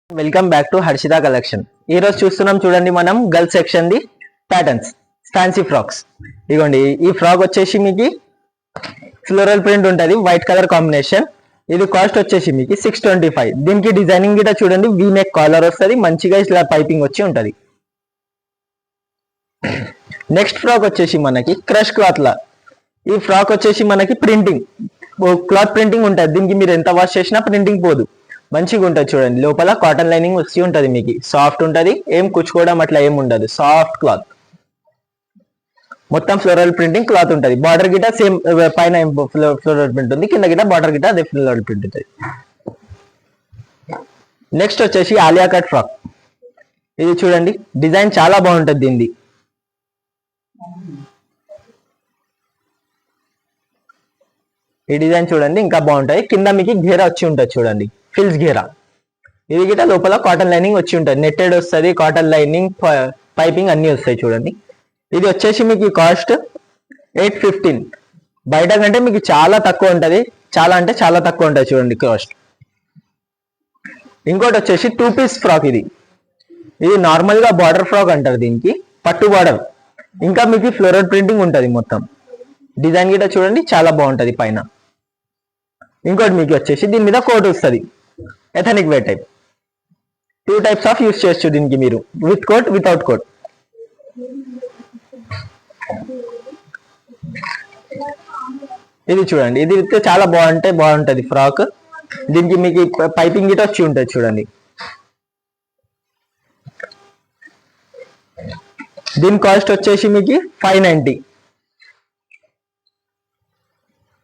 Welcome back to Harshita collection. ఈ రోజు చూస్తున్నాం చూడండి మనం girls section the patterns fancy frocks. ఇదిగోండి ఈ ఫ్రాక్ వచ్చేసి మీకు ఫ్లోరల్ ప్రింట్ ఉంటుంది, వైట్ కలర్ కాంబినేషన్. ఇది కాస్ట్ వచ్చేసి మీకు 625. దీనికి డిజైనింగ్ గిట చూడండి వీ నెక్ కాలర్ వస్తుంది, మంచిగా ఇట్లా పైపింగ్ వచ్చి ఉంటుంది. నెక్స్ట్ ఫ్రాక్ వచ్చేసి మనకి క్రష్ క్లాత్ లా. ఈ ఫ్రాక్ వచ్చేసి మనకి ప్రింటింగ్ క్లాత్ ప్రింటింగ్ ఉంటుంది. దీనికి మీరు ఎంత వాష్ చేసినా ప్రింటింగ్ పోదు, మంచిగా ఉంటుంది. చూడండి లోపల కాటన్ లైనింగ్ వచ్చి ఉంటుంది, మీకు సాఫ్ట్ ఉంటుంది, ఏం కుచ్చుకోవడం అట్లా ఏం ఉండదు. సాఫ్ట్ క్లాత్, మొత్తం ఫ్లోరల్ ప్రింటింగ్ క్లాత్ ఉంటుంది. బార్డర్ గిట సేమ్, పైన ఫ్లోరల్ ప్రింట్ ఉంది, కింద గిట బార్డర్ గిట అదే ఫ్లోరల్ ప్రింట్ ఉంటుంది. నెక్స్ట్ వచ్చేసి ఆలియా కట్ ఫ్రాక్. ఇది చూడండి డిజైన్ చాలా బాగుంటుంది దీనిది. ఈ డిజైన్ చూడండి ఇంకా బాగుంటుంది. కింద మీకు ఘేరా వచ్చి ఉంటుంది చూడండి, ఫిల్స్ ఘేరా. ఇది గిట లోపల కాటన్ లైనింగ్ వచ్చి ఉంటుంది, నెట్టెడ్ వస్తుంది, కాటన్ లైనింగ్ పైపింగ్ అన్ని వస్తాయి చూడండి. ఇది వచ్చేసి మీకు కాస్ట్ 815. బయట కంటే మీకు చాలా తక్కువ ఉంటుంది, చాలా అంటే చాలా తక్కువ ఉంటుంది చూడండి కాస్ట్. ఇంకోటి వచ్చేసి 2 పీస్ ఫ్రాక్. ఇది నార్మల్ గా బార్డర్ ఫ్రాక్ అంటారు దీనికి, పట్టు బార్డర్, ఇంకా మీకు ఫ్లోరల్ ప్రింటింగ్ ఉంటుంది మొత్తం. డిజైన్ గిట చూడండి చాలా బాగుంటుంది పైన. ఇంకోటి మీకు వచ్చేసి దీని మీద కోట్ వస్తుంది, ethnic wear type. 2 types of use చేయొచ్చు దీనికి మీరు, విత్ కోట్ వితౌట్ కోట్. ఇది చూడండి, ఇది చాలా బాగుంటది ఫ్రాక్. దీనికి మీకు పైపింగ్ గిట వచ్చి ఉంటుంది చూడండి. దీని కాస్ట్ వచ్చేసి మీకు 590.